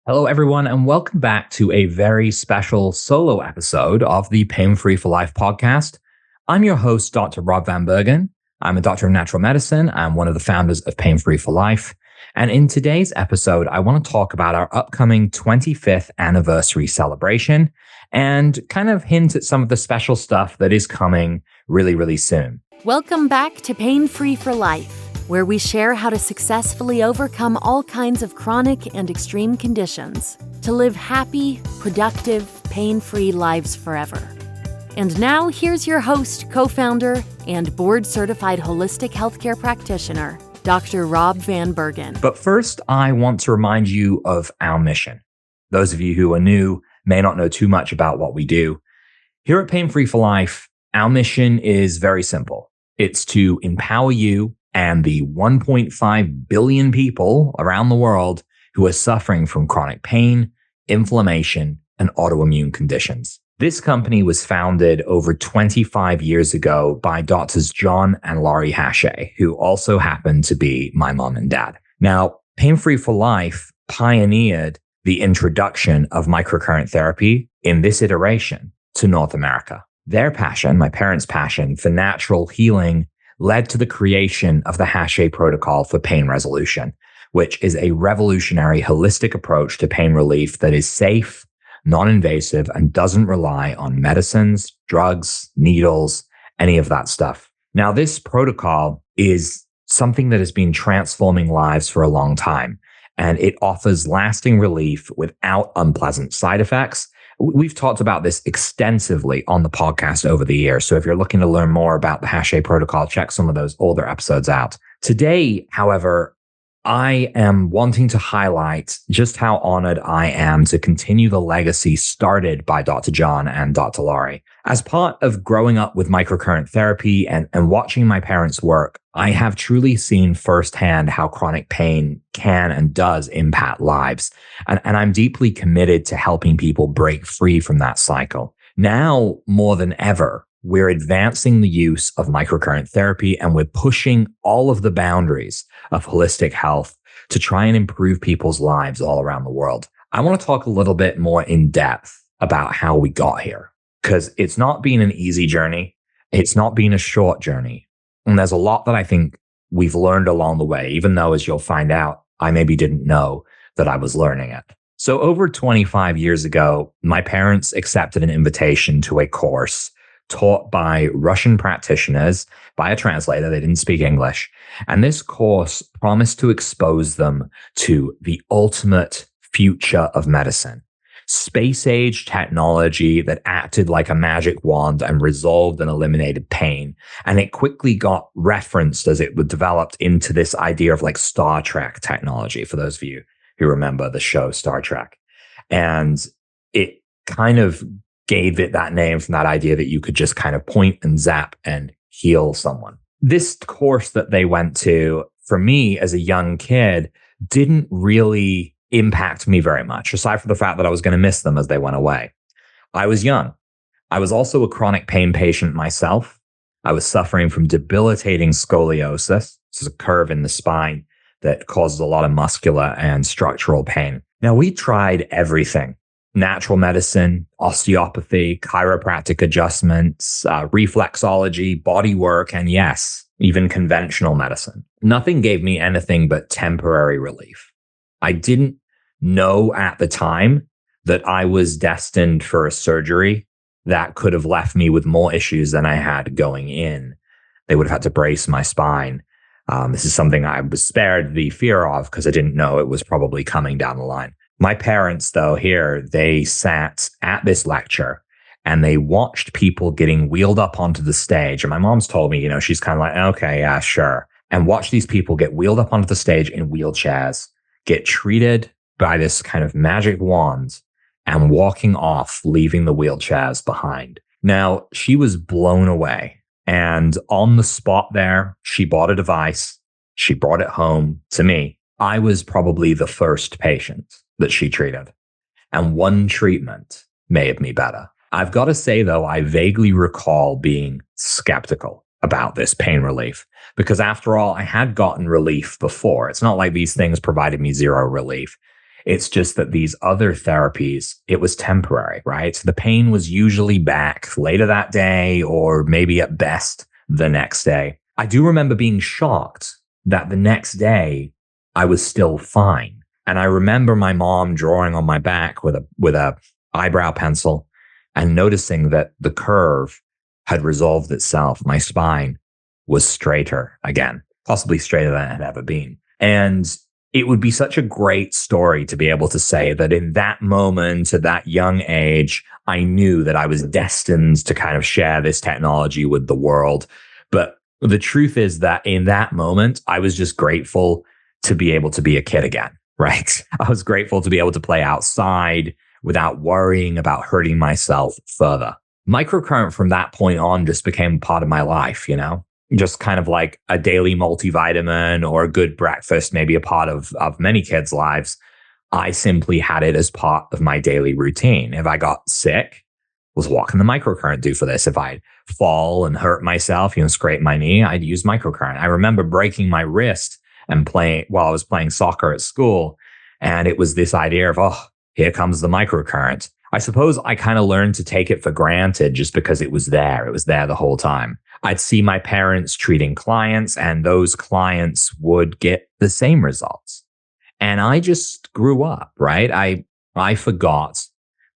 Hello, everyone, and welcome back to a very special solo episode of the Pain Free for Life podcast. I'm your host, Dr. Rob Vanbergen. I'm a doctor of natural medicine. I'm one of the founders of Pain Free for Life. And in today's episode, I want to talk about our upcoming 25th anniversary celebration and kind of hint at some of the special stuff that is coming really, really soon. Welcome back to Pain Free for Life, where we share how to successfully overcome all kinds of chronic and extreme conditions to live happy, productive, pain-free lives forever. And now, here's your host, co-founder, and board-certified holistic healthcare practitioner, Dr. Rob Vanbergen. But first, I want to remind you of our mission. Those of you who are new may not know too much about what we do. Here at Pain Free for Life, our mission is very simple. It's to empower you and the 1.5 billion people around the world who are suffering from chronic pain, inflammation, and autoimmune conditions. This company was founded over 25 years ago by Doctors John and Laurie Hachey, who also happen to be my mom and dad. Now, Pain Free for Life pioneered the introduction of microcurrent therapy in this iteration to North America. Their passion, my parents' passion for natural healing, led to the creation of the Hachey protocol for pain resolution, which is a revolutionary holistic approach to pain relief that is safe, non-invasive, and doesn't rely on medicines, drugs, needles, any of that stuff. Now, this protocol is something that has been transforming lives for a long time, and it offers lasting relief without unpleasant side effects. We've talked about this extensively on the podcast over the years. So if you're looking to learn more about the Hachey protocol, check some of those older episodes out. Today, however, I am wanting to highlight just how honored I am to continue the legacy started by Dr. John and Dr. Laurie. As part of growing up with microcurrent therapy and watching my parents work, I have truly seen firsthand how chronic pain can and does impact lives. And I'm deeply committed to helping people break free from that cycle. Now, more than ever, we're advancing the use of microcurrent therapy, and we're pushing all of the boundaries of holistic health to try and improve people's lives all around the world. I want to talk a little bit more in depth about how we got here, because it's not been an easy journey. It's not been a short journey. And there's a lot that I think we've learned along the way, even though, as you'll find out, I maybe didn't know that I was learning it. So over 25 years ago, my parents accepted an invitation to a course taught by Russian practitioners, by a translator. They didn't speak English. And this course promised to expose them to the ultimate future of medicine. Space-age technology that acted like a magic wand and resolved and eliminated pain. And it quickly got referenced as it was developed into this idea of like Star Trek technology, for those of you who remember the show Star Trek. And it kind of gave it that name from that idea that you could just kind of point and zap and heal someone. This course that they went to, for me as a young kid, didn't really impact me very much, aside from the fact that I was going to miss them as they went away. I was young. I was also a chronic pain patient myself. I was suffering from debilitating scoliosis. This is a curve in the spine that causes a lot of muscular and structural pain. Now, we tried everything. Natural medicine, osteopathy, chiropractic adjustments, reflexology, body work, and yes, even conventional medicine. Nothing gave me anything but temporary relief. I didn't know at the time that I was destined for a surgery that could have left me with more issues than I had going in. They would have had to brace my spine. This is something I was spared the fear of because I didn't know it was probably coming down the line. My parents, though, here, they sat at this lecture and they watched people getting wheeled up onto the stage. And my mom's told me, she's kind of like, okay, yeah, sure. And watch these people get wheeled up onto the stage in wheelchairs, get treated by this kind of magic wand and walking off, leaving the wheelchairs behind. Now, she was blown away. And on the spot there, she bought a device. She brought it home to me. I was probably the first patient that she treated. And one treatment made me better. I've got to say, though, I vaguely recall being skeptical about this pain relief because after all, I had gotten relief before. It's not like these things provided me zero relief. It's just that these other therapies, it was temporary, right? The pain was usually back later that day or maybe at best the next day. I do remember being shocked that the next day I was still fine. And I remember my mom drawing on my back with a eyebrow pencil and noticing that the curve had resolved itself. My spine was straighter again, possibly straighter than it had ever been. And it would be such a great story to be able to say that in that moment, at that young age, I knew that I was destined to kind of share this technology with the world. But the truth is that in that moment, I was just grateful to be able to be a kid again, right? I was grateful to be able to play outside without worrying about hurting myself further. Microcurrent from that point on just became part of my life, just kind of like a daily multivitamin or a good breakfast, maybe a part of many kids' lives. I simply had it as part of my daily routine. If I got sick, was what can the microcurrent do for this? If I'd fall and hurt myself, scrape my knee, I'd use microcurrent. I remember breaking my wrist and playing while I was playing soccer at school. And it was this idea of, here comes the microcurrent. I suppose I kind of learned to take it for granted just because it was there. It was there the whole time. I'd see my parents treating clients and those clients would get the same results. And I just grew up, right? I forgot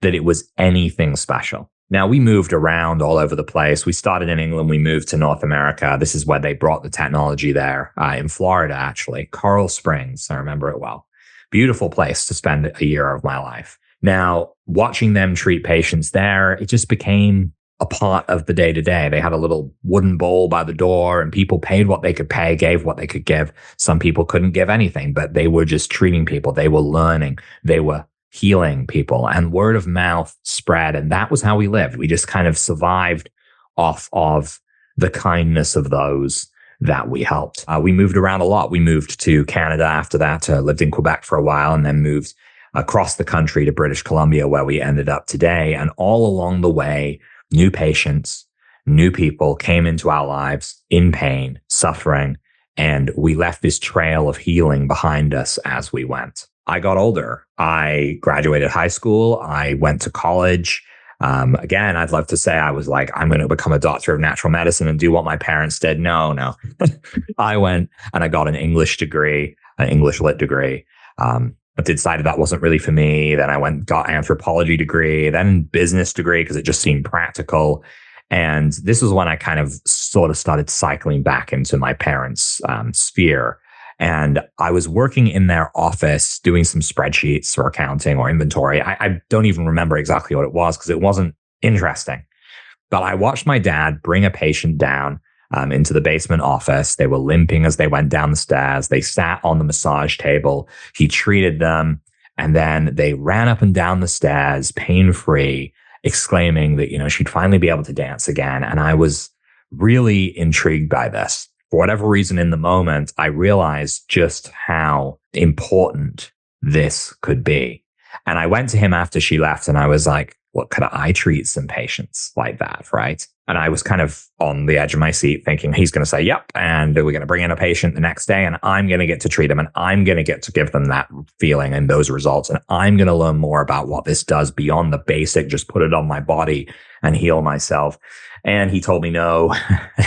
that it was anything special. Now, we moved around all over the place. We started in England. We moved to North America. This is where they brought the technology there, in Florida, actually. Coral Springs, I remember it well. Beautiful place to spend a year of my life. Now, watching them treat patients there, it just became a part of the day-to-day. They had a little wooden bowl by the door and people paid what they could pay, gave what they could give. Some people couldn't give anything, but they were just treating people. They were learning. They were healing people, and word of mouth spread. And that was how we lived. We just kind of survived off of the kindness of those that we helped. We moved around a lot. We moved to Canada after that, lived in Quebec for a while, and then moved across the country to British Columbia, where we ended up today. And all along the way, new patients, new people came into our lives in pain, suffering, and we left this trail of healing behind us as we went. I got older. I graduated high school. I went to college. Again, I'd love to say I was like, I'm going to become a doctor of natural medicine and do what my parents did. No. I went and I got an English degree, an English lit degree. But decided that wasn't really for me. Then I got an anthropology degree, then business degree because it just seemed practical. And this was when I kind of sort of started cycling back into my parents' sphere. And I was working in their office doing some spreadsheets or accounting or inventory. I don't even remember exactly what it was because it wasn't interesting. But I watched my dad bring a patient down into the basement office. They were limping as they went down the stairs. They sat on the massage table. He treated them. And then they ran up and down the stairs, pain-free, exclaiming that, she'd finally be able to dance again. And I was really intrigued by this. For whatever reason in the moment, I realized just how important this could be. And I went to him after she left and I was like, what could I treat some patients like that, right? And I was kind of on the edge of my seat thinking he's going to say, yep. And we're going to bring in a patient the next day and I'm going to get to treat them and I'm going to get to give them that feeling and those results. And I'm going to learn more about what this does beyond the basic, just put it on my body and heal myself. And he told me no.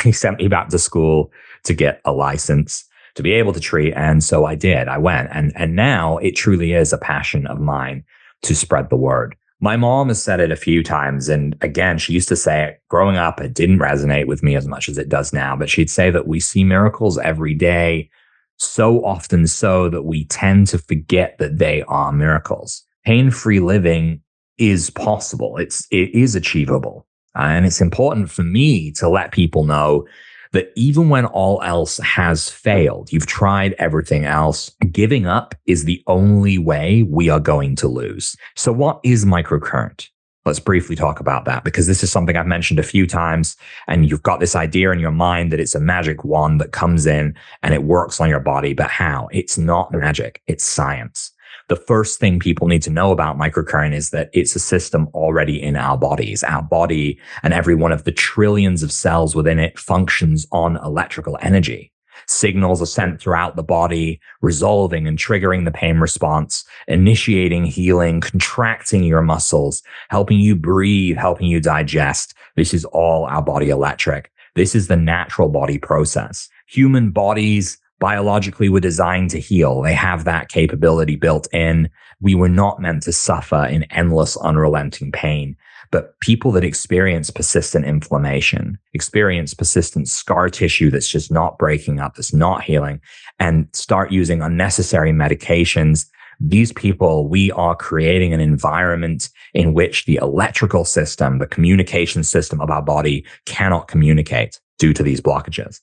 He sent me back to school to get a license to be able to treat. And so I did. I went. And now it truly is a passion of mine to spread the word. My mom has said it a few times. And again, she used to say it growing up. It didn't resonate with me as much as it does now. But she'd say that we see miracles every day, so often so that we tend to forget that they are miracles. Pain-free living is possible. It is achievable. And it's important for me to let people know that even when all else has failed, you've tried everything else, giving up is the only way we are going to lose. So what is microcurrent? Let's briefly talk about that because this is something I've mentioned a few times and you've got this idea in your mind that it's a magic wand that comes in and it works on your body. But how? It's not magic. It's science. The first thing people need to know about microcurrent is that it's a system already in our bodies. Our body and every one of the trillions of cells within it functions on electrical energy. Signals are sent throughout the body, resolving and triggering the pain response, initiating healing, contracting your muscles, helping you breathe, helping you digest. This is all our body electric. This is the natural body process. Human bodies biologically were designed to heal. They have that capability built in. We were not meant to suffer in endless, unrelenting pain. But people that experience persistent inflammation, experience persistent scar tissue that's just not breaking up, that's not healing, and start using unnecessary medications, these people, we are creating an environment in which the electrical system, the communication system of our body cannot communicate due to these blockages.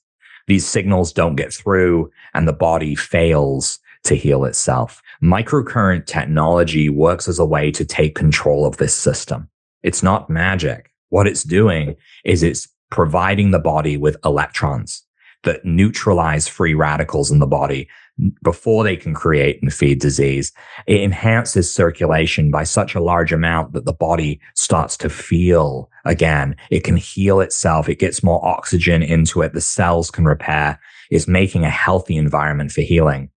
These signals don't get through and the body fails to heal itself. Microcurrent technology works as a way to take control of this system. It's not magic. What it's doing is it's providing the body with electrons that neutralize free radicals in the body before they can create and feed disease. It enhances circulation by such a large amount that the body starts to feel again. It can heal itself. It gets more oxygen into it. The cells can repair. It's making a healthy environment for healing.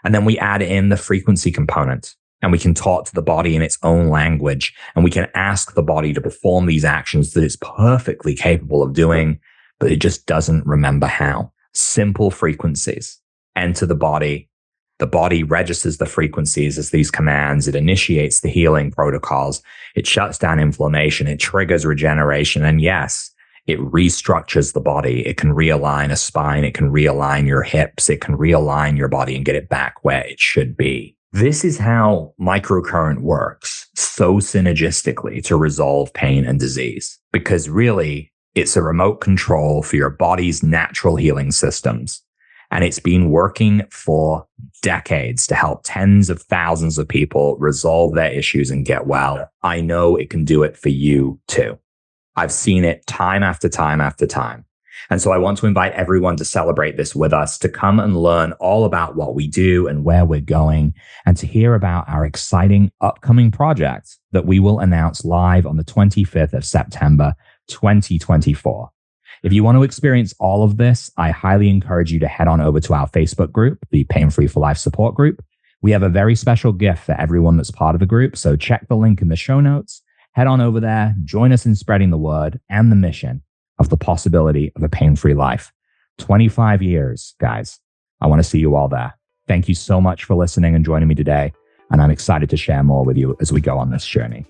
And then we add in the frequency component. And we can talk to the body in its own language, and we can ask the body to perform these actions that it's perfectly capable of doing, but it just doesn't remember how. Simple frequencies enter the body. The body registers the frequencies as these commands. It initiates the healing protocols. It shuts down inflammation. It triggers regeneration. And yes, it restructures the body. It can realign a spine. It can realign your hips. It can realign your body and get it back where it should be. This is how microcurrent works so synergistically to resolve pain and disease, because really it's a remote control for your body's natural healing systems. And it's been working for decades to help tens of thousands of people resolve their issues and get well. I know it can do it for you too. I've seen it time after time after time. And so I want to invite everyone to celebrate this with us, to come and learn all about what we do and where we're going, and to hear about our exciting upcoming project that we will announce live on the 25th of September, 2024. If you want to experience all of this, I highly encourage you to head on over to our Facebook group, the Pain Free for Life support group. We have a very special gift for everyone that's part of the group. So check the link in the show notes, head on over there, join us in spreading the word and the mission of the possibility of a pain-free life. 25 years, guys. I want to see you all there. Thank you so much for listening and joining me today. And I'm excited to share more with you as we go on this journey.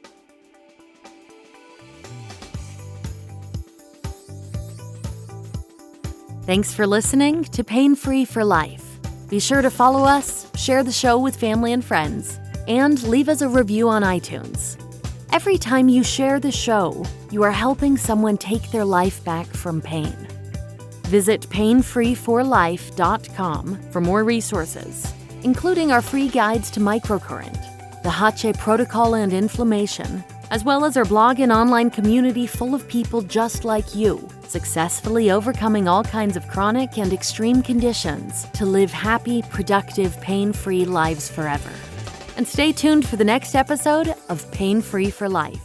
Thanks for listening to Pain Free for Life. Be sure to follow us, share the show with family and friends, and leave us a review on iTunes. Every time you share the show, you are helping someone take their life back from pain. Visit painfreeforlife.com for more resources, including our free guides to microcurrent, the Hache protocol and inflammation, as well as our blog and online community full of people just like you, successfully overcoming all kinds of chronic and extreme conditions to live happy, productive, pain-free lives forever. And stay tuned for the next episode of Pain Free for Life.